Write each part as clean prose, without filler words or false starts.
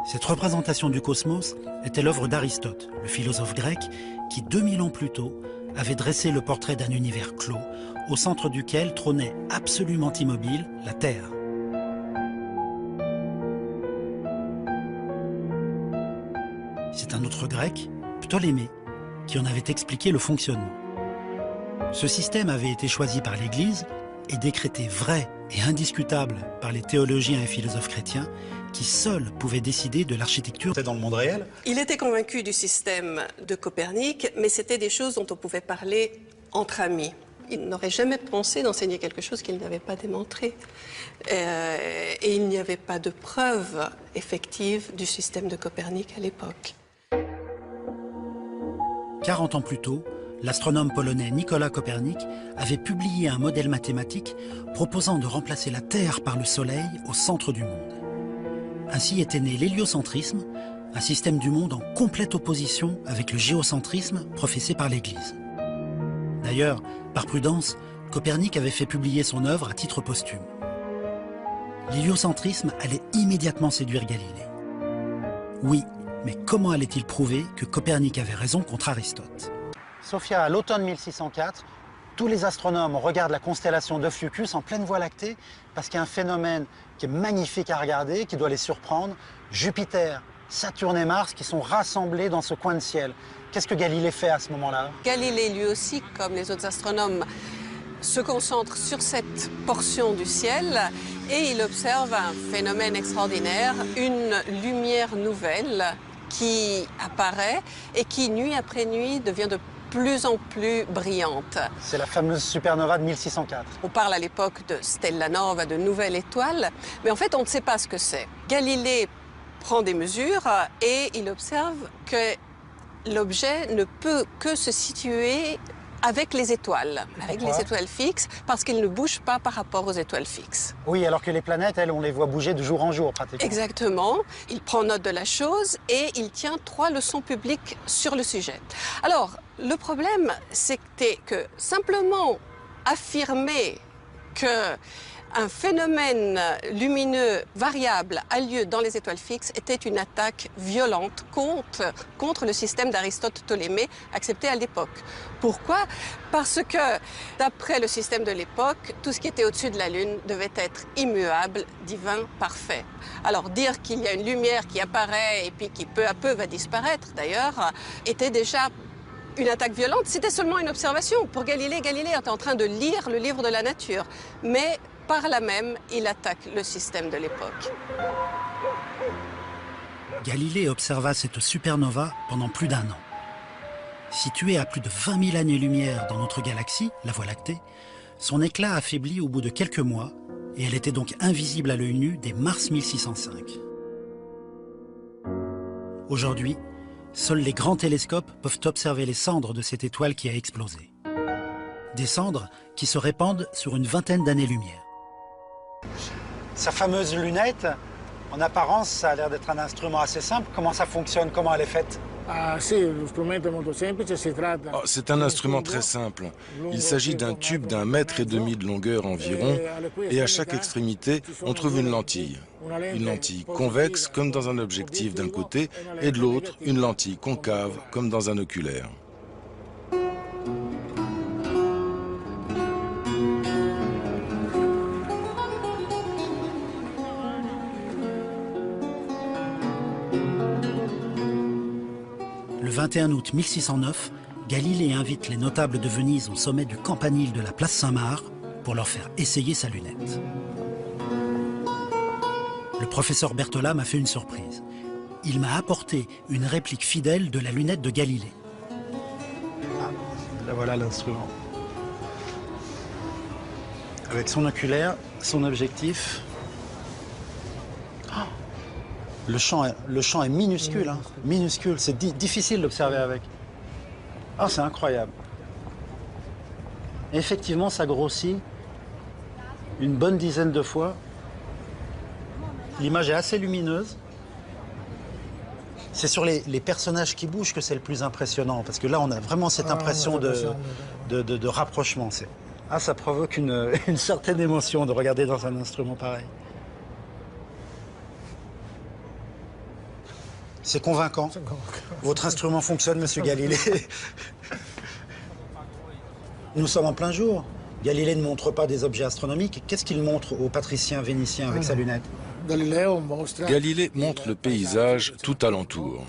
Cette représentation du cosmos était l'œuvre d'Aristote, le philosophe grec, qui 2000 ans plus tôt avait dressé le portrait d'un univers clos, au centre duquel trônait absolument immobile la Terre. C'est un autre grec, Ptolémée, qui en avait expliqué le fonctionnement. Ce système avait été choisi par l'Église et décrété vrai et indiscutable par les théologiens et philosophes chrétiens qui seuls pouvaient décider de l'architecture dans le monde réel. Il était convaincu du système de Copernic, mais c'était des choses dont on pouvait parler entre amis. Il n'aurait jamais pensé d'enseigner quelque chose qu'il n'avait pas démontré. Et il n'y avait pas de preuve effective du système de Copernic à l'époque. 40 ans plus tôt, l'astronome polonais Nikola Copernic avait publié un modèle mathématique proposant de remplacer la Terre par le Soleil au centre du monde. Ainsi était né l'héliocentrisme, un système du monde en complète opposition avec le géocentrisme professé par l'Église. D'ailleurs, par prudence, Copernic avait fait publier son œuvre à titre posthume. L'héliocentrisme allait immédiatement séduire Galilée. Oui, mais comment allait-il prouver que Copernic avait raison contre Aristote? Sophia, à l'automne 1604, tous les astronomes regardent la constellation d'Ophiuchus en pleine Voie lactée parce qu'il y a un phénomène qui est magnifique à regarder, qui doit les surprendre. Jupiter, Saturne et Mars qui sont rassemblés dans ce coin de ciel. Qu'est-ce que Galilée fait à ce moment-là? Galilée, lui aussi, comme les autres astronomes, se concentre sur cette portion du ciel et il observe un phénomène extraordinaire, une lumière nouvelle qui apparaît et qui, nuit après nuit, devient de plus en plus brillante. C'est la fameuse supernova de 1604. On parle à l'époque de stella nova, de nouvelle étoile, mais en fait on ne sait pas ce que c'est. Galilée prend des mesures et il observe que l'objet ne peut que se situer avec les étoiles fixes, parce qu'il ne bouge pas par rapport aux étoiles fixes. Oui, alors que les planètes, elles, on les voit bouger de jour en jour, pratiquement. Exactement. Il prend note de la chose et il tient 3 leçons publiques sur le sujet. Alors, le problème, c'était que simplement affirmer que un phénomène lumineux variable a lieu dans les étoiles fixes était une attaque violente contre le système d'Aristote-Ptolémée accepté à l'époque. Pourquoi? Parce que, d'après le système de l'époque, tout ce qui était au-dessus de la Lune devait être immuable, divin, parfait. Alors dire qu'il y a une lumière qui apparaît et puis qui peu à peu va disparaître d'ailleurs, était déjà une attaque violente. C'était seulement une observation. Pour Galilée, Galilée était en train de lire le livre de la nature. Mais par là même, il attaque le système de l'époque. Galilée observa cette supernova pendant plus d'1 an. Située à plus de 20 000 années-lumière dans notre galaxie, la Voie lactée, son éclat affaiblit au bout de quelques mois et elle était donc invisible à l'œil nu dès mars 1605. Aujourd'hui, seuls les grands télescopes peuvent observer les cendres de cette étoile qui a explosé. Des cendres qui se répandent sur une vingtaine d'années-lumière. Sa fameuse lunette, en apparence, ça a l'air d'être un instrument assez simple. Comment ça fonctionne? Comment elle est faite? C'est un instrument très simple. Il s'agit d'un tube d'1,5 mètre de longueur environ, et à chaque extrémité, on trouve une lentille. Une lentille convexe, comme dans un objectif d'un côté, et de l'autre, une lentille concave, comme dans un oculaire. Le 21 août 1609, Galilée invite les notables de Venise au sommet du campanile de la place Saint-Marc pour leur faire essayer sa lunette. Le professeur Bertholat m'a fait une surprise. Il m'a apporté une réplique fidèle de la lunette de Galilée. Ah, là voilà l'instrument. Avec son oculaire, son objectif. Le champ est minuscule, hein, minuscule. C'est difficile d'observer avec. Ah, c'est incroyable. Et effectivement, ça grossit une bonne dizaine de fois. L'image est assez lumineuse. C'est sur les personnages qui bougent que c'est le plus impressionnant, parce que là, on a vraiment cette impression de rapprochement. Ah, ça provoque une certaine émotion de regarder dans un instrument pareil. C'est convaincant. Votre instrument fonctionne, monsieur Galilée. Nous sommes en plein jour. Galilée ne montre pas des objets astronomiques. Qu'est-ce qu'il montre aux patriciens vénitiens avec sa lunette? Galilée montre le paysage tout alentour.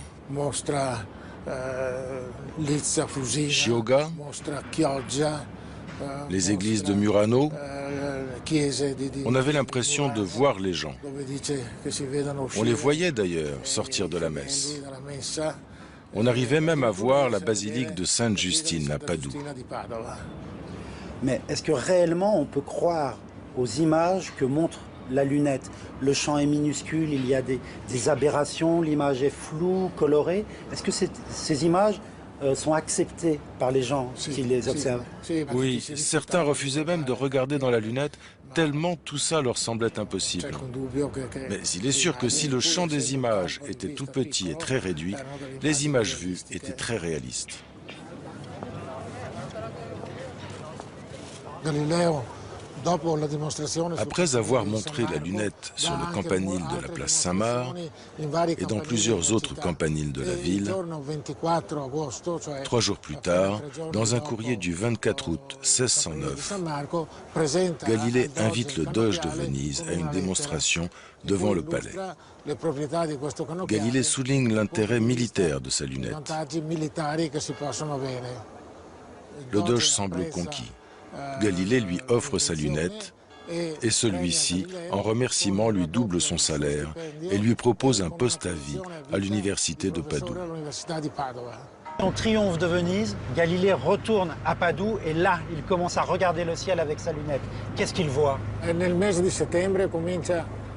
Chioggia, les églises de Murano. On avait l'impression de voir les gens. On les voyait d'ailleurs sortir de la messe. On arrivait même à voir la basilique de Sainte-Justine à Padoue. Mais est-ce que réellement on peut croire aux images que montre la lunette? Le champ est minuscule, il y a des aberrations, l'image est floue, colorée. Est-ce que ces images sont acceptées par les gens qui les observent? Oui, certains refusaient même de regarder dans la lunette, tellement tout ça leur semblait impossible. Mais il est sûr que si le champ des images était tout petit et très réduit, les images vues étaient très réalistes. Après avoir montré la lunette sur le campanile de la place Saint-Marc et dans plusieurs autres campaniles de la ville, 3 jours plus tard, dans un courrier du 24 août 1609, Galilée invite le doge de Venise à une démonstration devant le palais. Galilée souligne l'intérêt militaire de sa lunette. Le doge semble conquis. Galilée lui offre sa lunette et celui-ci, en remerciement, lui double son salaire et lui propose un poste à vie à l'université de Padoue. Au triomphe de Venise, Galilée retourne à Padoue et là, il commence à regarder le ciel avec sa lunette. Qu'est-ce qu'il voit?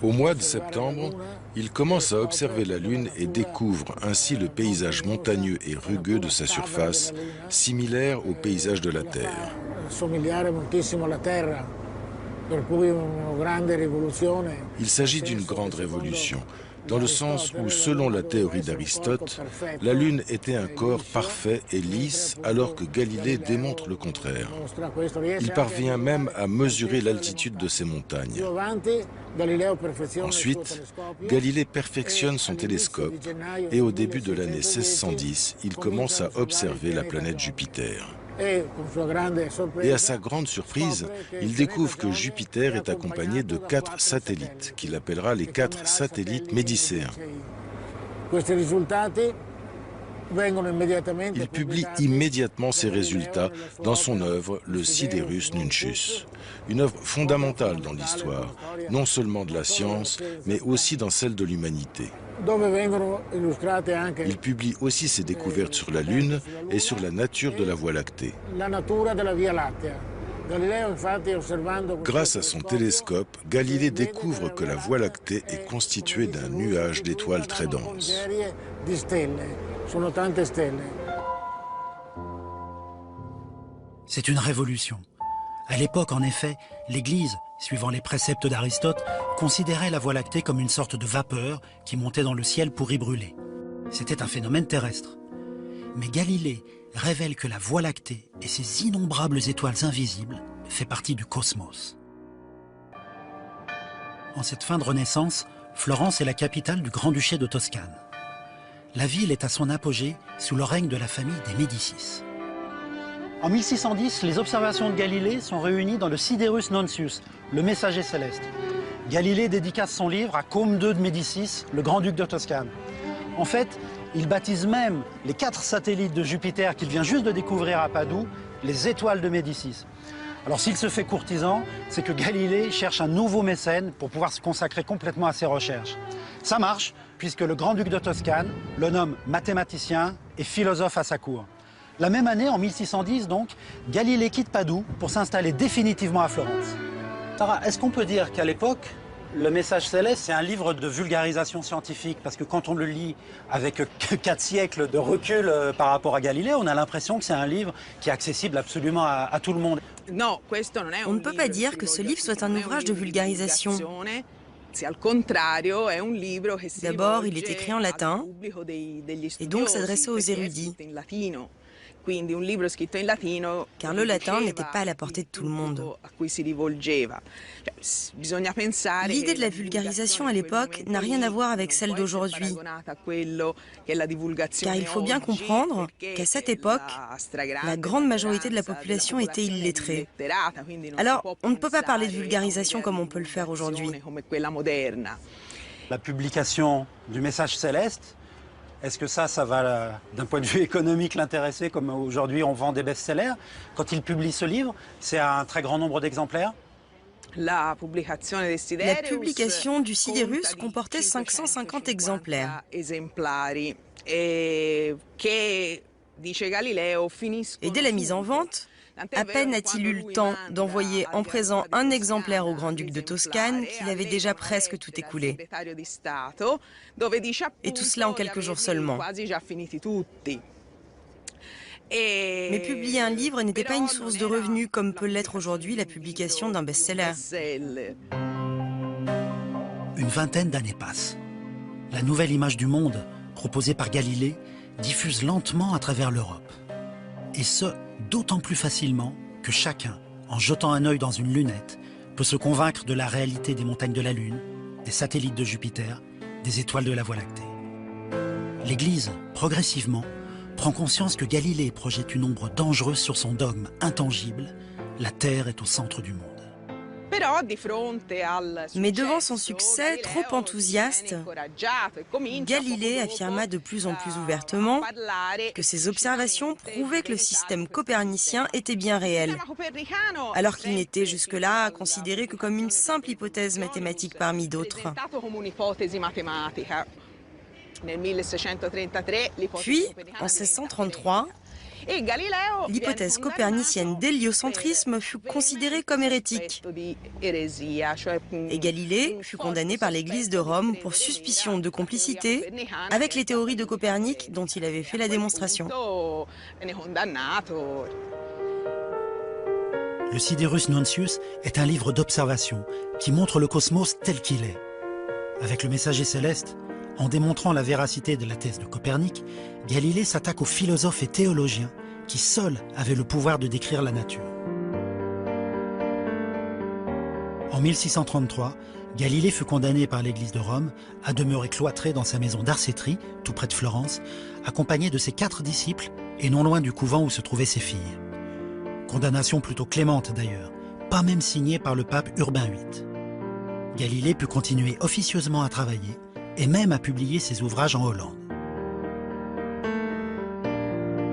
Au mois de septembre, il commence à observer la Lune et découvre ainsi le paysage montagneux et rugueux de sa surface, similaire au paysage de la Terre. Il s'agit d'une grande révolution, dans le sens où, selon la théorie d'Aristote, la Lune était un corps parfait et lisse, alors que Galilée démontre le contraire. Il parvient même à mesurer l'altitude de ces montagnes. Ensuite, Galilée perfectionne son télescope et au début de l'année 1610, il commence à observer la planète Jupiter. Et à sa grande surprise, il découvre que Jupiter est accompagné de 4 satellites, qu'il appellera les 4 satellites médicéens. Il publie immédiatement ces résultats dans son œuvre Le Siderus Nuncius, une œuvre fondamentale dans l'histoire, non seulement de la science, mais aussi dans celle de l'humanité. Il publie aussi ses découvertes sur la Lune et sur la nature de la Voie lactée. Grâce à son télescope, Galilée découvre que la Voie lactée est constituée d'un nuage d'étoiles très denses. C'est une révolution. À l'époque, en effet, l'Église, suivant les préceptes d'Aristote, considérait la Voie lactée comme une sorte de vapeur qui montait dans le ciel pour y brûler. C'était un phénomène terrestre. Mais Galilée révèle que la Voie lactée et ses innombrables étoiles invisibles fait partie du cosmos. En cette fin de Renaissance, Florence est la capitale du Grand-Duché de Toscane. La ville est à son apogée sous le règne de la famille des Médicis. En 1610, les observations de Galilée sont réunies dans le Siderus Nuncius, le messager céleste. Galilée dédicace son livre à Côme II de Médicis, le grand-duc de Toscane. En fait, il baptise même les 4 satellites de Jupiter qu'il vient juste de découvrir à Padoue, les étoiles de Médicis. Alors s'il se fait courtisan, c'est que Galilée cherche un nouveau mécène pour pouvoir se consacrer complètement à ses recherches. Ça marche, puisque le grand-duc de Toscane le nomme mathématicien et philosophe à sa cour. La même année, en 1610 donc, Galilée quitte Padoue pour s'installer définitivement à Florence. Sarah, est-ce qu'on peut dire qu'à l'époque, le message céleste, c'est un livre de vulgarisation scientifique? Parce que quand on le lit avec 4 siècles de recul par rapport à Galilée, on a l'impression que c'est un livre qui est accessible absolument à tout le monde. On ne peut pas dire que ce livre soit un ouvrage de vulgarisation. D'abord, il est écrit en latin et donc s'adressait aux érudits. car le latin n'était pas à la portée de tout le monde. L'idée de la vulgarisation à l'époque n'a rien à voir avec celle d'aujourd'hui, car il faut bien comprendre qu'à cette époque, la grande majorité de la population était illettrée. Alors, on ne peut pas parler de vulgarisation comme on peut le faire aujourd'hui. La publication du message céleste, est-ce que ça va, d'un point de vue économique, l'intéresser, comme aujourd'hui on vend des best-sellers? Quand il publie ce livre, c'est à un très grand nombre d'exemplaires? La publication du Sidérus comportait 550 exemplaires. Et dès la mise en vente, à peine a-t-il eu le temps d'envoyer en présent un exemplaire au grand-duc de Toscane qu'il avait déjà presque tout écoulé. Et tout cela en quelques jours seulement. Mais publier un livre n'était pas une source de revenus comme peut l'être aujourd'hui la publication d'un best-seller. Une vingtaine d'années passent. La nouvelle image du monde, proposée par Galilée, diffuse lentement à travers l'Europe. Et ce, d'autant plus facilement que chacun, en jetant un œil dans une lunette, peut se convaincre de la réalité des montagnes de la Lune, des satellites de Jupiter, des étoiles de la Voie lactée. L'Église, progressivement, prend conscience que Galilée projette une ombre dangereuse sur son dogme intangible, la Terre est au centre du monde. Mais devant son succès trop enthousiaste, Galilée affirma de plus en plus ouvertement que ses observations prouvaient que le système copernicien était bien réel, alors qu'il n'était jusque-là considéré que comme une simple hypothèse mathématique parmi d'autres. Puis, en 1633, l'hypothèse copernicienne d'héliocentrisme fut considérée comme hérétique. Et Galilée fut condamné par l'Église de Rome pour suspicion de complicité avec les théories de Copernic dont il avait fait la démonstration. Le Siderus Nuncius est un livre d'observation qui montre le cosmos tel qu'il est. Avec le messager céleste, en démontrant la véracité de la thèse de Copernic, Galilée s'attaque aux philosophes et théologiens qui seuls avaient le pouvoir de décrire la nature. En 1633, Galilée fut condamné par l'Église de Rome à demeurer cloîtré dans sa maison d'Arcetri, tout près de Florence, accompagné de ses 4 disciples et non loin du couvent où se trouvaient ses filles. Condamnation plutôt clémente d'ailleurs, pas même signée par le pape Urbain VIII. Galilée put continuer officieusement à travailler et même à publier ses ouvrages en Hollande.